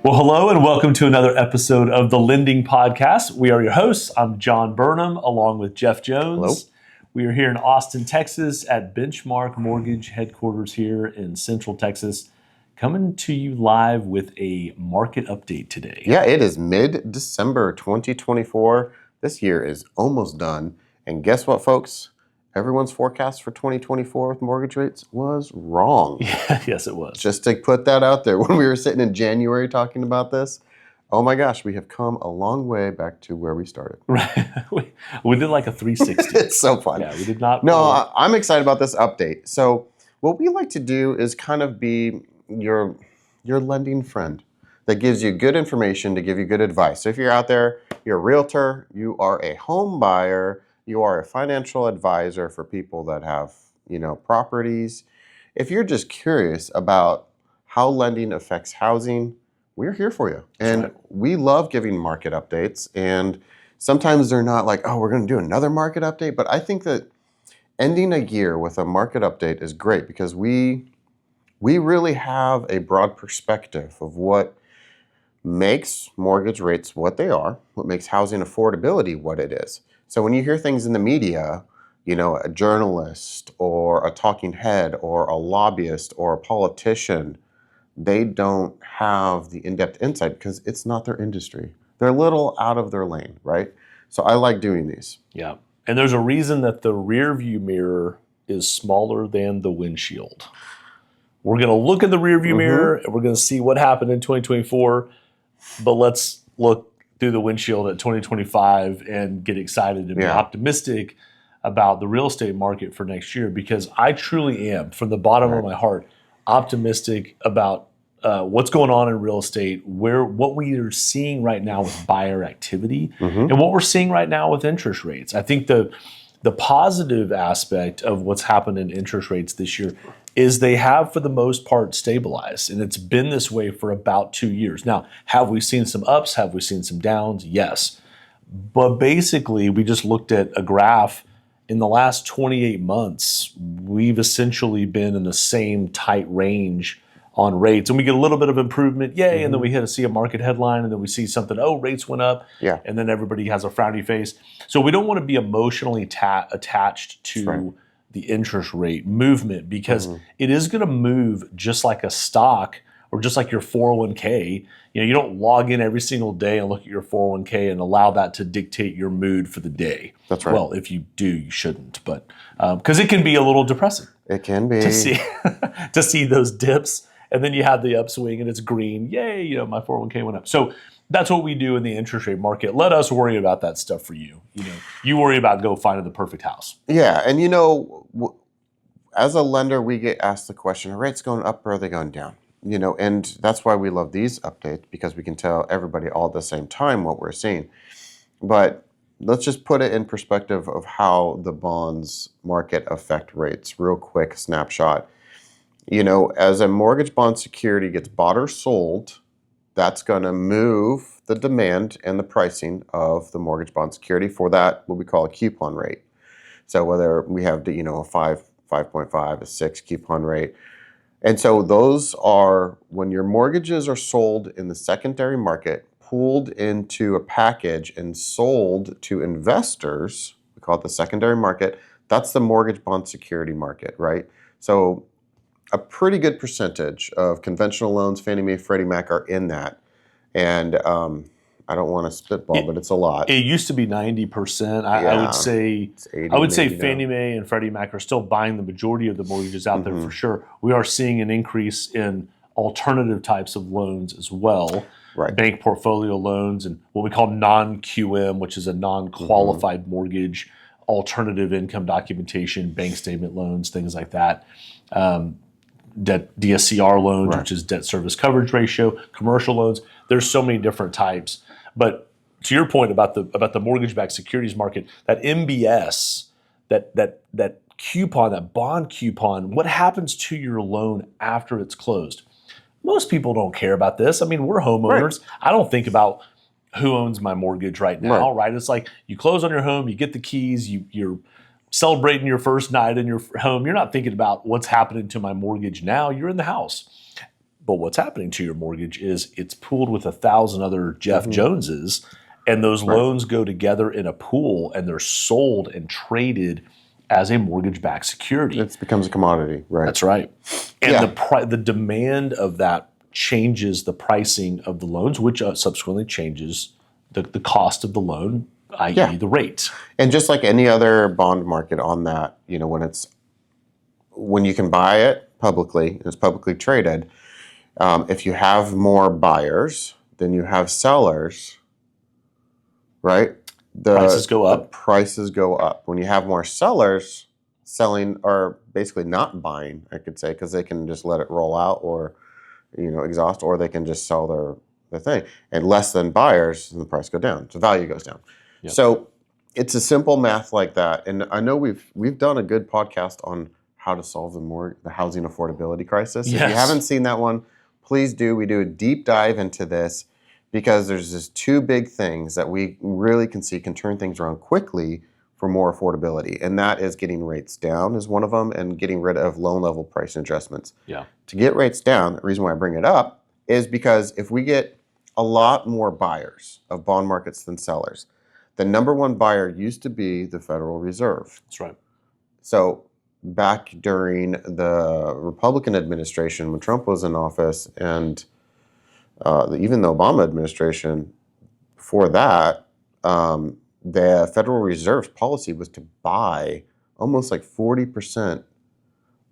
Well, hello and welcome to another episode of the Lending Podcast. We are your hosts. I'm John Burnham along with Jeff Jones. Hello. We are here in Austin, Texas at Benchmark Mortgage headquarters here in Central Texas, coming to you live with a market update today. Yeah, it is mid-December 2024. This year is almost done. And guess what, folks? Everyone's forecast for 2024 with mortgage rates was wrong. Yeah, yes, it was. Just to put that out there, when we were sitting in January talking about this, oh my gosh, we have come a long way back to where we started. Right. We did like a 360. It's so fun. Yeah, we did not. No, I'm excited about this update. So what we like to do is kind of be your lending friend that gives you good information to give you good advice. So if you're out there, you're a realtor, you are a home buyer, you are a financial advisor for people that have, properties. If you're just curious about how lending affects housing, we're here for you. And right. We love giving market updates. And sometimes they're not like, oh, we're going to do another market update. But I think that ending a year with a market update is great because we really have a broad perspective of what makes mortgage rates what they are, what makes housing affordability what it is. So when you hear things in the media, a journalist or a talking head or a lobbyist or a politician, they don't have the in-depth insight because it's not their industry. They're a little out of their lane, right? So I like doing these. Yeah. And there's a reason that the rear view mirror is smaller than the windshield. We're going to look at the rear view mirror and we're going to see what happened in 2024, but let's look through the windshield at 2025 and get excited and be optimistic about the real estate market for next year, because I truly am, from the bottom of my heart, optimistic about what's going on in real estate, what we are seeing right now with buyer activity and what we're seeing right now with interest rates. I think the positive aspect of what's happened in interest rates this year is they have, for the most part, stabilized. And it's been this way for about 2 years. Now, have we seen some ups? Have we seen some downs? Yes. But basically, we just looked at a graph. In the last 28 months, we've essentially been in the same tight range on rates. And we get a little bit of improvement, yay, and then we see a market headline, and then we see something, rates went up, and then everybody has a frowny face. So we don't want to be emotionally attached to the interest rate movement, because it is going to move just like a stock or just like your 401k. You don't log in every single day and look at your 401k and allow that to dictate your mood for the day. That's right. Well, if you do, you shouldn't, but because it can be a little depressing. It can be. To see those dips, and then you have the upswing and it's green. Yay, my 401k went up. So that's what we do in the interest rate market. Let us worry about that stuff for you. You worry about go finding the perfect house. Yeah, and as a lender, we get asked the question, are rates going up or are they going down? And that's why we love these updates, because we can tell everybody all at the same time what we're seeing. But let's just put it in perspective of how the bonds market affect rates. Real quick snapshot. As a mortgage bond security gets bought or sold, that's going to move the demand and the pricing of the mortgage bond security for that, what we call a coupon rate. So whether we have a 5, 5.5, a 6 coupon rate. And so those are when your mortgages are sold in the secondary market, pooled into a package and sold to investors. We call it the secondary market. That's the mortgage bond security market, right? So a pretty good percentage of conventional loans, Fannie Mae, Freddie Mac, are in that. And I don't want to spitball, but it's a lot. It used to be 90%. I would say 80, I would say Fannie Mae and Freddie Mac are still buying the majority of the mortgages out there for sure. We are seeing an increase in alternative types of loans as well. Right. Bank portfolio loans and what we call non-QM, which is a non-qualified mortgage, alternative income documentation, bank statement loans, things like that. Debt DSCR loans, which is debt service coverage ratio, commercial loans. There's so many different types. But to your point about the mortgage-backed securities market, that MBS, that coupon, that bond coupon, what happens to your loan after it's closed? Most people don't care about this. I mean, we're homeowners. Right. I don't think about who owns my mortgage right now, right? It's like you close on your home, you get the keys, you're celebrating your first night in your home. You're not thinking about what's happening to my mortgage now. You're in the house. But what's happening to your mortgage is it's pooled with 1,000 other Jeff Joneses, and those loans go together in a pool and they're sold and traded as a mortgage-backed security. It becomes a commodity, right? That's right. And Yeah. the demand of that changes the pricing of the loans, which subsequently changes the cost of the loan, i.e. Yeah. the rate. And just like any other bond market on that, when you can buy it publicly, it's publicly traded. If you have more buyers than you have sellers, right? Prices go up. The prices go up. When you have more sellers selling or basically not buying, I could say, because they can just let it roll out or exhaust, or they can just sell their thing. And less than buyers, and the price go down. So value goes down. Yep. So it's a simple math like that. And I know we've done a good podcast on how to solve the housing affordability crisis. Yes. If you haven't seen that one, please do. We do a deep dive into this because there's just two big things that we really can see can turn things around quickly for more affordability. And that is getting rates down is one of them, and getting rid of loan level price adjustments. Yeah. To get rates down, the reason why I bring it up is because if we get a lot more buyers of bond markets than sellers, the number one buyer used to be the Federal Reserve. That's right. So back during the Republican administration, when Trump was in office, and even the Obama administration before that, the Federal Reserve's policy was to buy almost like 40%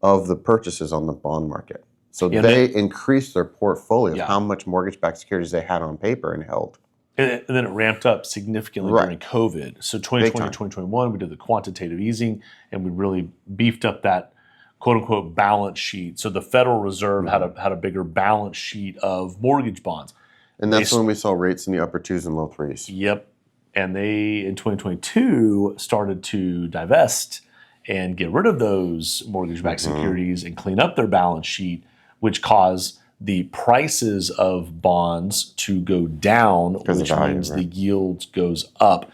of the purchases on the bond market. So they increased their portfolio of how much mortgage-backed securities they had on paper and held. And then it ramped up significantly during COVID. So 2020, 2021, we did the quantitative easing, and we really beefed up that quote-unquote balance sheet. So the Federal Reserve had a bigger balance sheet of mortgage bonds. And that's when we saw rates in the upper 2s and low 3s. Yep. And they, in 2022, started to divest and get rid of those mortgage-backed securities and clean up their balance sheet, which caused the prices of bonds to go down, which means the yield goes up.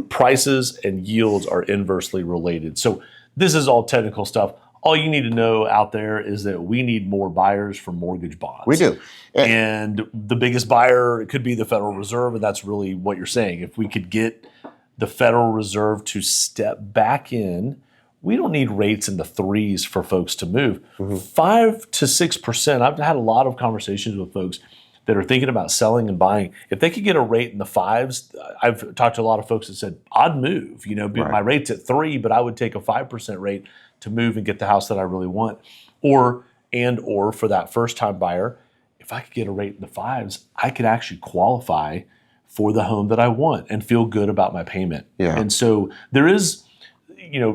Prices and yields are inversely related. So this is all technical stuff. All you need to know out there is that we need more buyers for mortgage bonds. We do. And the biggest buyer could be the Federal Reserve, and that's really what you're saying. If we could get the Federal Reserve to step back in, we don't need rates in the 3s for folks to move. 5 to 6%. I've had a lot of conversations with folks that are thinking about selling and buying. If they could get a rate in the 5s, I've talked to a lot of folks that said, I'd move. My rate's at 3, but I would take a 5% rate to move and get the house that I really want. Or for that first-time buyer, if I could get a rate in the 5s, I could actually qualify for the home that I want and feel good about my payment. Yeah. And so there is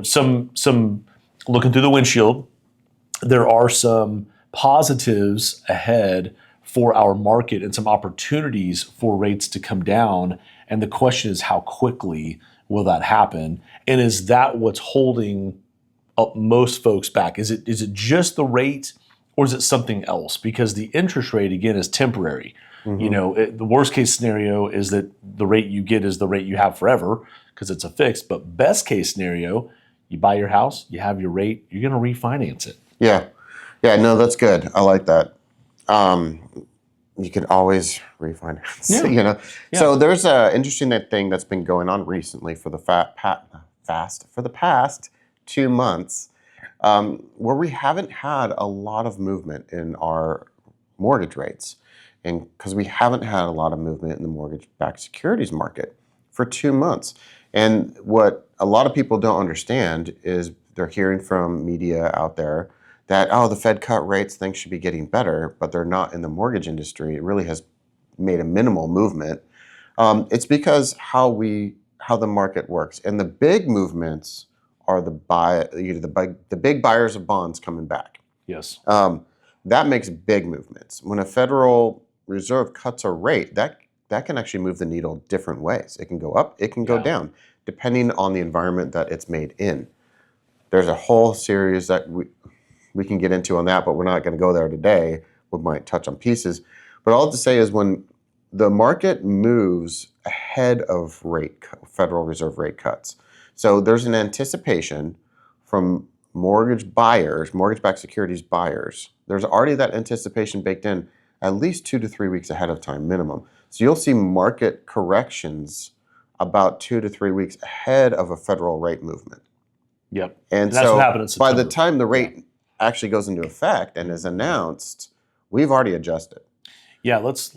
some looking through the windshield, there are some positives ahead for our market and some opportunities for rates to come down. And the question is, how quickly will that happen? And is that what's holding up most folks back? Is it just the rate, or is it something else? Because the interest rate, again, is temporary. The worst case scenario is that the rate you get is the rate you have forever because it's a fixed. But best case scenario, you buy your house, you have your rate, you're going to refinance it. Yeah. No, that's good. I like that. You can always refinance. Yeah. So there's an interesting thing that's been going on recently for the past 2 months, where we haven't had a lot of movement in our mortgage rates, and because we haven't had a lot of movement in the mortgage-backed securities market for 2 months. And what a lot of people don't understand is they're hearing from media out there that, the Fed cut rates, things should be getting better, but they're not in the mortgage industry. It really has made a minimal movement. It's because how the market works. And the big movements are the big buyers of bonds coming back. Yes. That makes big movements. When a Federal Reserve cuts a rate, that can actually move the needle different ways. It can go up, it can go down, depending on the environment that it's made in. There's a whole series that we can get into on that, but we're not going to go there today. We might touch on pieces. But all I have to say is when the market moves ahead of Federal Reserve rate cuts, so there's an anticipation from mortgage-backed securities buyers There's already that anticipation baked in at least 2 to 3 weeks ahead of time minimum. So you'll see market corrections about 2 to 3 weeks ahead of a federal rate movement. Yep. And that's what so happened in by September. the time the rate actually goes into effect and is announced, we've already adjusted. Yeah, let's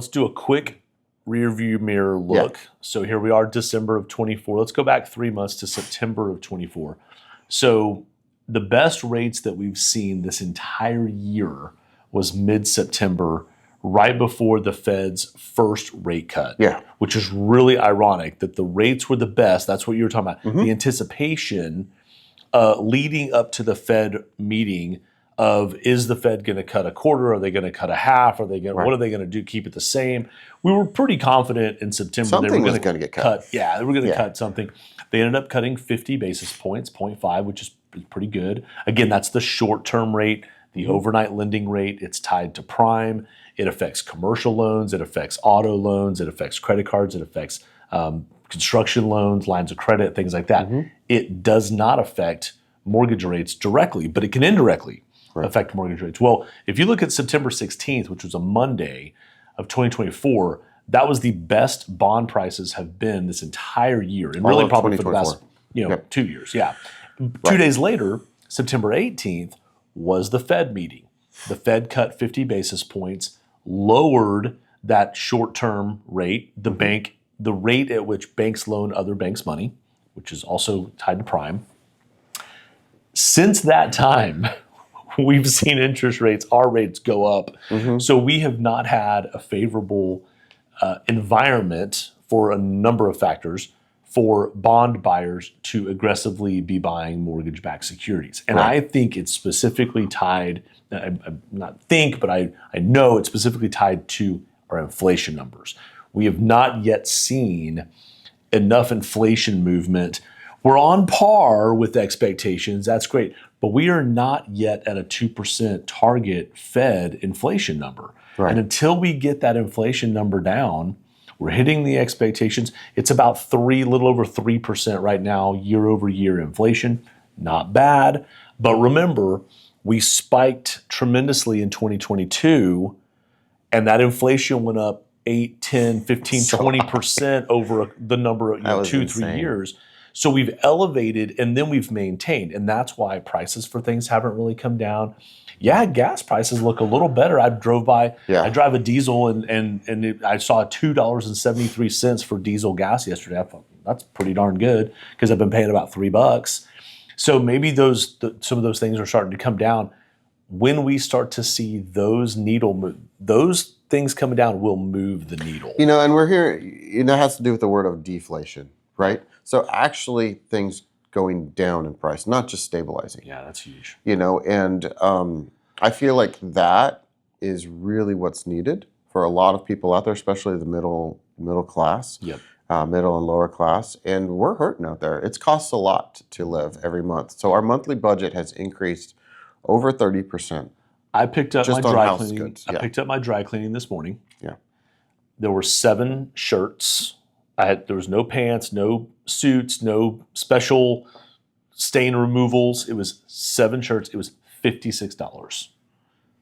do a quick rear view mirror look. Yeah. So here we are, December of 24. Let's go back 3 months to September of 24. So the best rates that we've seen this entire year was mid-September, right before the Fed's first rate cut. Yeah. Which is really ironic that the rates were the best. That's what you were talking about. Mm-hmm. The anticipation leading up to the Fed meeting of, is the Fed going to cut a quarter? Are they going to cut a half? Are they going? Right. What are they going to do? Keep it the same? We were pretty confident in September Something they were was going to get cut. Yeah, they were going to cut something. They ended up cutting 50 basis points, 0.5, which is pretty good. Again, that's the short-term rate. The overnight lending rate, it's tied to prime. It affects commercial loans. It affects auto loans. It affects credit cards. It affects construction loans, lines of credit, things like that. It does not affect mortgage rates directly, but it can indirectly affect mortgage rates. Well, if you look at September 16th, which was a Monday of 2024, that was the best bond prices have been this entire year, and really probably for the last 2 years. Yeah. 2 days later, September 18th, was the Fed meeting. The Fed cut 50 basis points, lowered that short-term rate, the rate at which banks loan other banks money, which is also tied to prime. Since that time, we've seen interest rates, our rates go up. So we have not had a favorable environment for a number of factors for bond buyers to aggressively be buying mortgage-backed securities. And I think it's specifically tied, I know it's specifically tied to our inflation numbers. We have not yet seen enough inflation movement. We're on par with expectations. That's great. But we are not yet at a 2% target Fed inflation number. And until we get that inflation number down, we're hitting the expectations. It's about little over 3% right now, year over year inflation. Not bad. But remember, we spiked tremendously in 2022, and that inflation went up 8, 10, 15, 20% over the number of 2, 3 years. So we've elevated and then we've maintained. And that's why prices for things haven't really come down. Yeah, gas prices look a little better. I drove by, I drive a diesel and I saw $2.73 for diesel gas yesterday. I thought that's pretty darn good because I've been paying about $3. So maybe some of those things are starting to come down. When we start to see those those things coming down will move the needle. And we're here, it has to do with the word of deflation, right? So actually things going down in price, not just stabilizing. Yeah, that's huge. And I feel like that is really what's needed for a lot of people out there, especially the middle class, middle and lower class. And we're hurting out there. It costs a lot to live every month. So our monthly budget has increased over 30%. I picked up just my on dry house cleaning. goods. I picked up my dry cleaning this morning. Yeah. There were 7 shirts. There was no pants, no suits, no special stain removals. It was 7 shirts. It was $56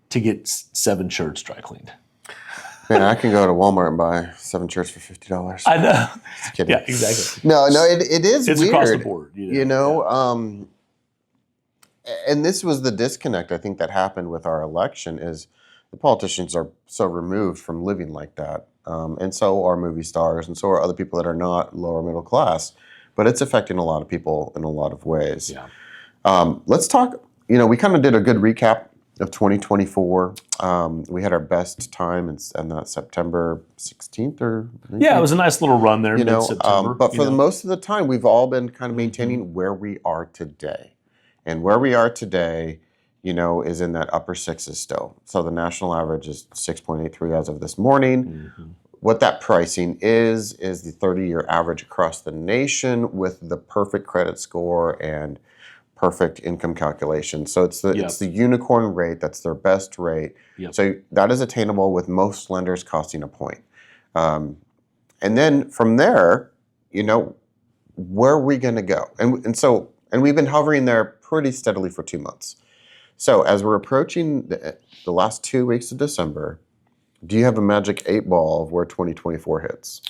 to get 7 shirts dry cleaned. Man, I can go to Walmart and buy 7 shirts for $50. I know. Just kidding. Yeah, exactly. No, it is It's weird. across the board. And this was the disconnect I think that happened with our election is the politicians are so removed from living like that. And so are movie stars, and so are other people that are not lower middle class. But it's affecting a lot of people in a lot of ways. Yeah. Let's talk, we kind of did a good recap of 2024. We had our best time in that September 16th or maybe? Yeah, it was a nice little run there mid-September. But for the most of the time, we've all been kind of maintaining where we are today. And where we are today, is in that upper sixes still. So the national average is 6.83 as of this morning. What that pricing is the 30-year average across the nation with the perfect credit score and perfect income calculation. So it's the unicorn rate. That's their best rate. So that is attainable with most lenders costing a point. And then from there, where are we going to go? And we've been hovering there pretty steadily for 2 months. So as we're approaching the last 2 weeks of December, do you have a magic 8 ball of where 2024 hits?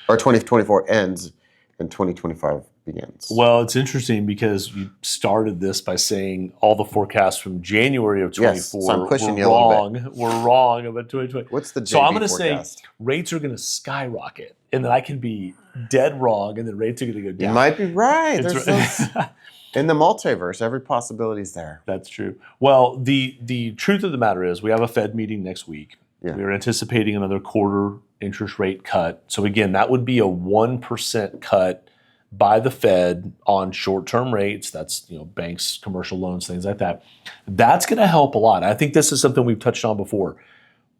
Or 2024 ends and 2025 begins? Well, it's interesting because you started this by saying all the forecasts from January of 24 Yes, so I'm pushing were you a little bit. wrong. We're wrong about 2020. What's the JB So I'm going to say forecast? rates are going to skyrocket, and then I can be dead wrong, and then rates are going to go You down. might be right. It's There's those, in the multiverse, every possibility is there. That's true. Well, the truth of the matter is we have a Fed meeting next week. Yeah. We're anticipating another quarter interest rate cut. So again, that would be a 1% cut by the Fed on short-term rates. That's, banks, commercial loans, things like that. That's going to help a lot. I think this is something we've touched on before.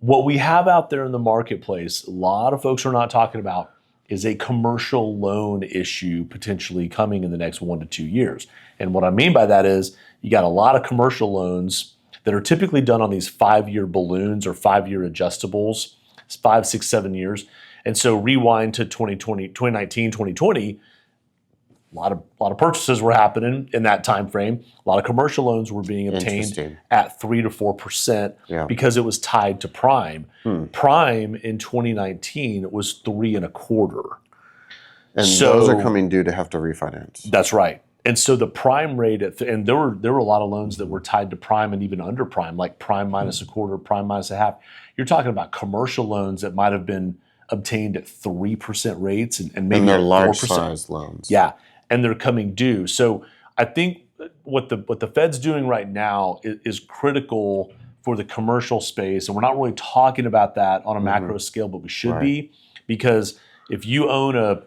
What we have out there in the marketplace, a lot of folks are not talking about, is a commercial loan issue potentially coming in the next 1 to 2 years. And what I mean by that is you got a lot of commercial loans that are typically done on these 5-year balloons or 5-year adjustables, 5, 6, 7 years. And so rewind to 2019, 2020, a lot of purchases were happening in that time frame. A lot of commercial loans were being obtained at 3 to 4% because it was tied to prime. Prime in 2019 was 3.25%. And those are coming due to have to refinance. That's right. And so the prime rate, and there were a lot of loans that were tied to prime and even under prime, like prime minus a quarter, prime minus a half. You're talking about commercial loans that might have been obtained at 3% rates and maybe they're at 4%. Large size loans. Yeah, and they're coming due. So I think what the Fed's doing right now is critical for the commercial space, and we're not really talking about that on a macro scale, but we should be, because if you own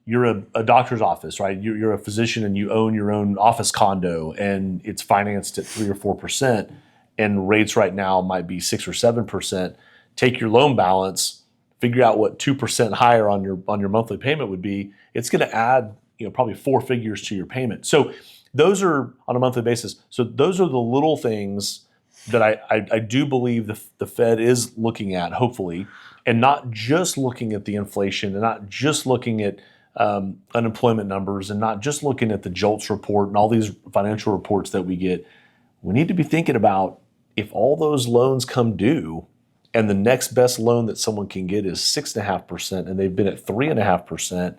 you're a doctor's office, right? You're a physician and you own your own office condo and it's financed at 3 or 4%, and rates right now might be 6 or 7%. Take your loan balance, figure out what 2% higher on your monthly payment would be. It's going to add probably 4 figures to your payment. So those are on a monthly basis. So those are the little things that I do believe the Fed is looking at, hopefully, and not just looking at the inflation and not just looking at unemployment numbers and not just looking at the JOLTS report and all these financial reports that we get. We need to be thinking about, if all those loans come due and the next best loan that someone can get is 6.5% and they've been at 3.5%,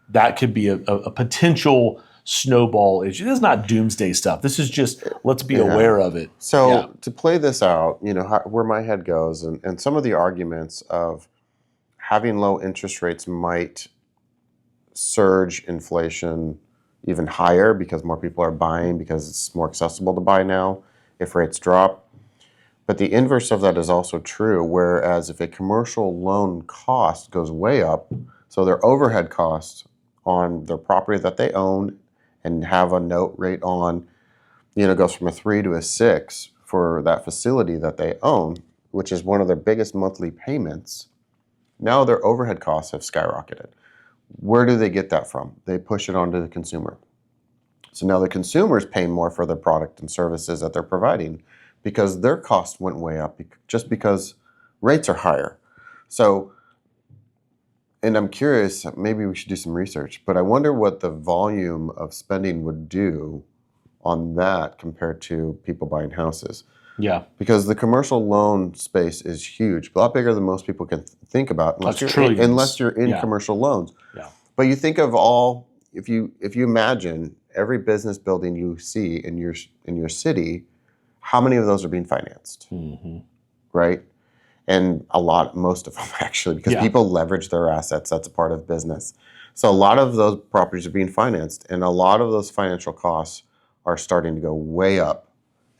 that could be a potential snowball issue. This is not doomsday stuff. This is just, let's be aware of it. So to play this out, where my head goes and some of the arguments of having low interest rates might surge inflation even higher because more people are buying because it's more accessible to buy now if rates drop. But the inverse of that is also true, whereas if a commercial loan cost goes way up, so their overhead costs on their property that they own and have a note rate on, goes from a 3 to a 6 for that facility that they own, which is one of their biggest monthly payments, now their overhead costs have skyrocketed. Where do they get that from? They push it onto the consumer. So now the consumer is paying more for the product and services that they're providing because their cost went way up just because rates are higher. So, and I'm curious, maybe we should do some research, but I wonder what the volume of spending would do on that compared to people buying houses. Yeah. Because the commercial loan space is huge, a lot bigger than most people can think about unless you're in commercial loans. Yeah. But you think of if you imagine every business building you see in your city, how many of those are being financed? Mm-hmm. Right? And most of them actually, because people leverage their assets. That's a part of business. So a lot of those properties are being financed, and a lot of those financial costs are starting to go way up.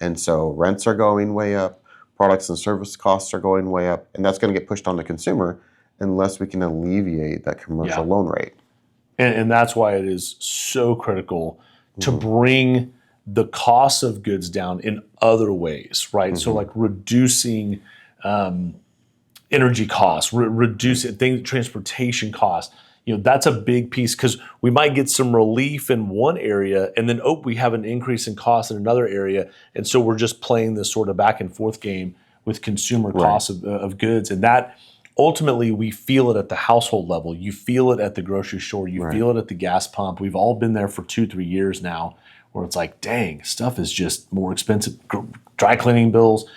And so rents are going way up, products and service costs are going way up, and that's going to get pushed on the consumer unless we can alleviate that commercial loan rate. And that's why it is so critical to bring the cost of goods down in other ways, right? So like reducing energy costs, reducing transportation costs. That's a big piece because we might get some relief in one area and then, we have an increase in cost in another area. And so we're just playing this sort of back and forth game with consumer costs of goods. And that ultimately we feel it at the household level. You feel it at the grocery store. You feel it at the gas pump. We've all been there for 2-3 years now where it's like, dang, stuff is just more expensive. Dry cleaning bills,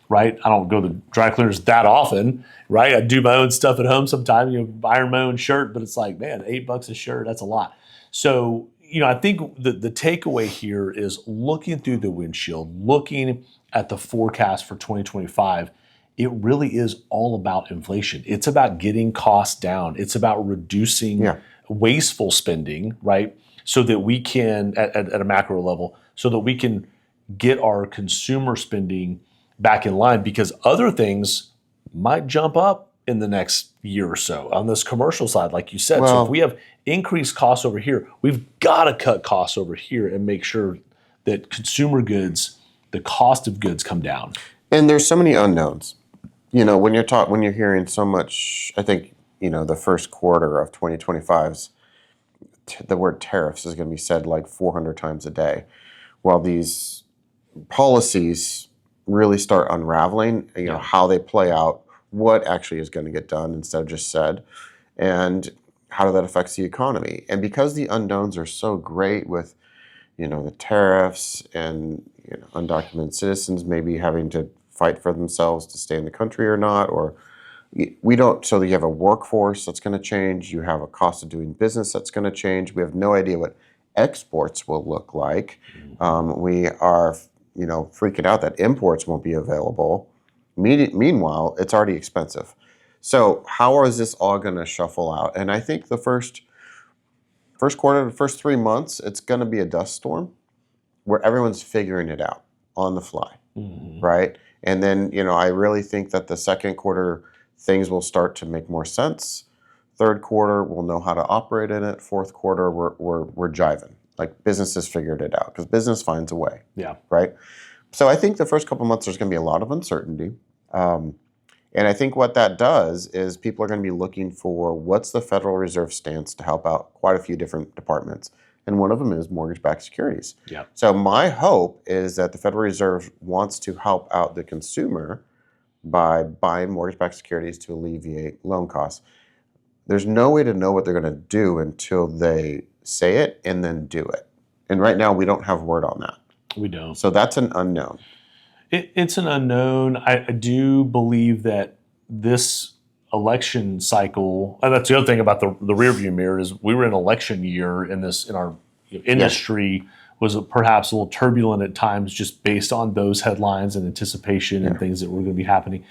right? I don't go to dry cleaners that often, right? I do my own stuff at home sometimes, iron my own shirt, but it's like, man, $8 a shirt, that's a lot. So, I think the takeaway here is looking through the windshield, looking at the forecast for 2025. It really is all about inflation. It's about getting costs down. It's about reducing wasteful spending, right? So that we can, at a macro level, so that we can get our consumer spending back in line, because other things might jump up in the next year or so on this commercial side, like you said. So if we have increased costs over here, we've got to cut costs over here and make sure that consumer goods, the cost of goods, come down. And there's so many unknowns. When you're hearing so much, I think, the first quarter of 2025's, the word tariffs is going to be said like 400 times a day, while these policies really start unraveling, how they play out, what actually is going to get done instead of just said, and how that affects the economy. And because the unknowns are so great with, the tariffs and undocumented citizens maybe having to fight for themselves to stay in the country or not, or we don't, so you have a workforce that's going to change, you have a cost of doing business that's going to change. We have no idea what exports will look like. We are, freaking out that imports won't be available. Meanwhile, it's already expensive. So how is this all going to shuffle out? And I think the first quarter, the first 3 months, it's going to be a dust storm where everyone's figuring it out on the fly, right? And then, I really think that the second quarter, things will start to make more sense. Third quarter, we'll know how to operate in it. Fourth quarter, we're jiving. Like, businesses figured it out, because business finds a way. Yeah. Right? So I think the first couple months, there's going to be a lot of uncertainty. And I think what that does is people are going to be looking for what's the Federal Reserve stance to help out quite a few different departments. And one of them is mortgage-backed securities. Yeah. So my hope is that the Federal Reserve wants to help out the consumer by buying mortgage-backed securities to alleviate loan costs. There's no way to know what they're going to do until they say it and then do it. And right now, we don't have word on that. We don't. So that's an unknown. It's an unknown. I do believe that this election cycle, and that's the other thing about the rearview mirror, is we were in election year in our industry was perhaps a little turbulent at times, just based on those headlines and anticipation and things that were going to be happening.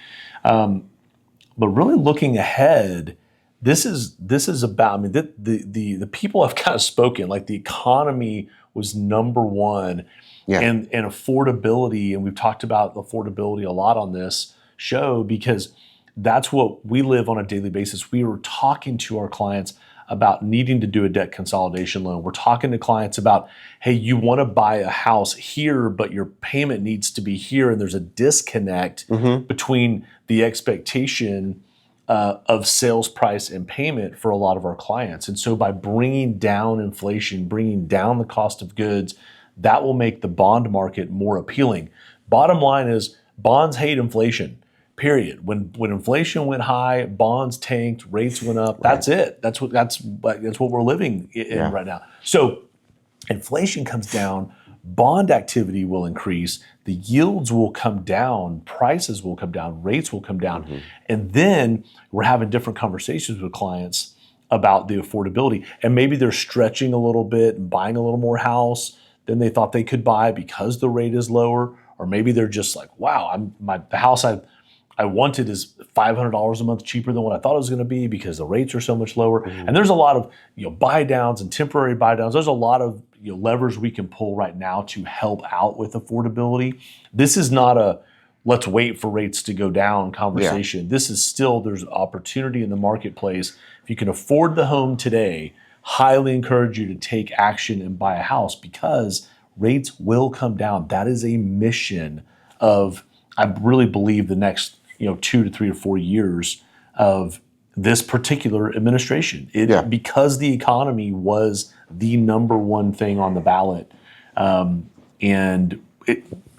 But really looking ahead, this is about, the people have kind of spoken, like the economy was number one. And affordability, and we've talked about affordability a lot on this show, because that's what we live on a daily basis. We were talking to our clients about needing to do a debt consolidation loan. We're talking to clients about, hey, you want to buy a house here, but your payment needs to be here, and there's a disconnect between the expectation of sales price and payment for a lot of our clients. And so by bringing down inflation, bringing down the cost of goods, that will make the bond market more appealing. Bottom line is, bonds hate inflation, period. When inflation went high, bonds tanked, rates went up. That's it. That's what we're living in right now. So inflation comes down, bond activity will increase, the yields will come down, prices will come down, rates will come down. And then we're having different conversations with clients about the affordability. And maybe they're stretching a little bit and buying a little more house than they thought they could buy because the rate is lower. Or maybe they're just like, wow, the house I wanted is $500 a month cheaper than what I thought it was going to be because the rates are so much lower. And there's a lot of buy downs and temporary buy downs. There's a lot of levers we can pull right now to help out with affordability. This is not a let's wait for rates to go down conversation. This is still, there's opportunity in the marketplace. If you can afford the home today, highly encourage you to take action and buy a house, because rates will come down. That is a mission of, I really believe, the next 2 to 3 to 4 years of this particular administration. Because the economy was the number one thing on the ballot. And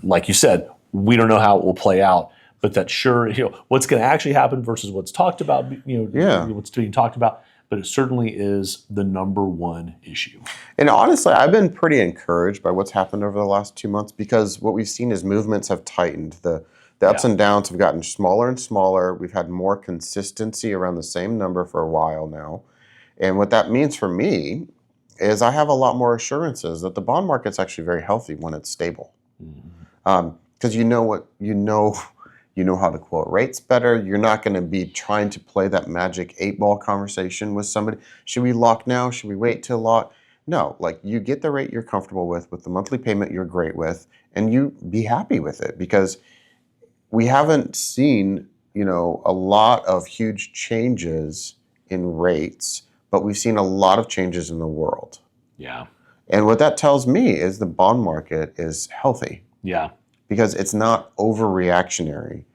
like you said, we don't know how it will play out, but that sure, what's going to actually happen versus what's talked about, what's being talked about. but it certainly is the number one issue. And honestly, I've been pretty encouraged by what's happened over the last 2 months, because what we've seen is movements have tightened. The ups and downs have gotten smaller and smaller. We've had more consistency around the same number for a while now. And what that means for me is I have a lot more assurances that the bond market's actually very healthy when it's stable. Because you know how to quote rates better. You're not going to be trying to play that magic 8-ball conversation with somebody. Should we lock now? Should we wait till lock? No, like, you get the rate you're comfortable with the monthly payment you're great with, and you be happy with it, because we haven't seen, a lot of huge changes in rates, but we've seen a lot of changes in the world. Yeah. And what that tells me is the bond market is healthy. Yeah. Because it's not overreactionary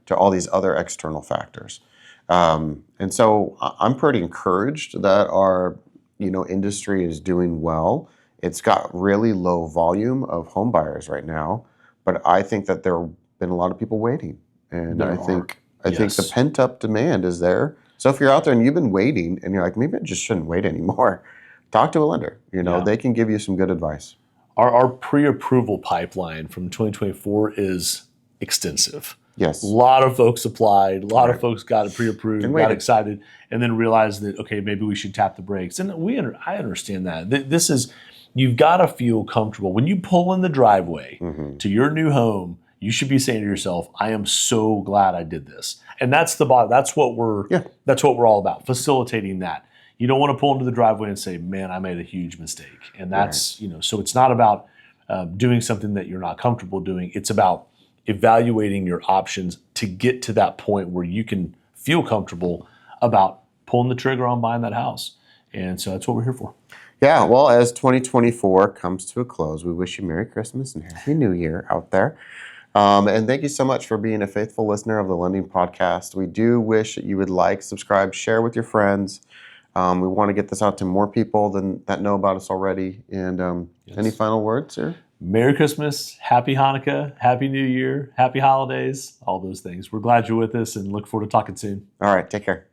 to all these other external factors. And so I'm pretty encouraged that our industry is doing well. It's got really low volume of home buyers right now, but I think that there have been a lot of people waiting. And I think the pent-up demand is there. So if you're out there and you've been waiting and you're like, maybe I just shouldn't wait anymore, talk to a lender. They can give you some good advice. Our pre-approval pipeline from 2024 is extensive. Yes. A lot of folks applied. A lot of folks got it pre-approved, got excited, and then realized that, okay, maybe we should tap the brakes. And I understand that. This is, you've got to feel comfortable. When you pull in the driveway to your new home, you should be saying to yourself, I am so glad I did this. And that's the bottom. That's what we're all about, facilitating that. You don't want to pull into the driveway and say, man, I made a huge mistake. And that's, so it's not about doing something that you're not comfortable doing. It's about evaluating your options to get to that point where you can feel comfortable about pulling the trigger on buying that house. And so that's what we're here for. Yeah, well, as 2024 comes to a close, we wish you Merry Christmas and Happy New Year out there. And thank you so much for being a faithful listener of the Lending Podcast. We do wish that you would like, subscribe, share with your friends. We want to get this out to more people that know about us already. And any final words, sir? Merry Christmas, Happy Hanukkah, Happy New Year, Happy Holidays, all those things. We're glad you're with us and look forward to talking soon. All right, take care.